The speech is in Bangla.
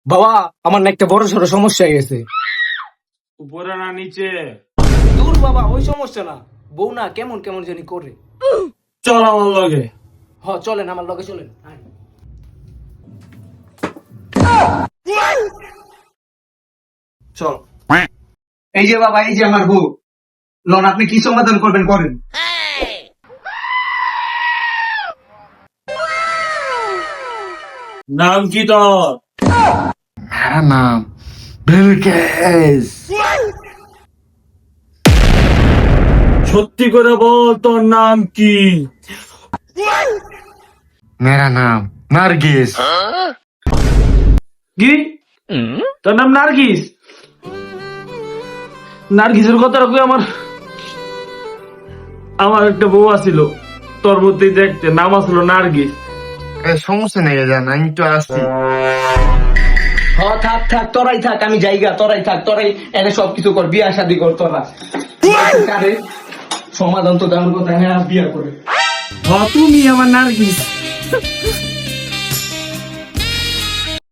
বাবা আমার না একটা বড় সড়ো সমস্যা হয়ে গেছে। উপরে না নিচে? দূর বাবা, ওই সমস্যা না, বউ না কেমন কেমন জানি করে। চল আমার লগে। চলেন আমার লগে চলেন। চল। এই যে বাবা, এই যে আমার বউ, লন আপনি কি সমাধান করবেন করেন। নাম কি তোর? मेरा नाम बिलकिस। সত্যি করে বল তোর নাম কি? मेरा नाम नरगिस। কি? তোর নাম নার্গিস? নার্গিসের কথা রাখবে। আমার একটা বউ আছিল তোর মধ্যেই দেখতে, নাম আসলো নার্গিস। সমস্যা নেই জান, আমি তো আসছি। থাক থাক, তোরাই থাক, আমি জায়গা, তোরাই থাক, তোরাই এনে সবকিছু কর, বিয়া শাদি কর তোরা। কারে সমাধান তো দেওয়ার কথা, হ্যাঁ বিয়া করে। তুমি আমার নার্গিস।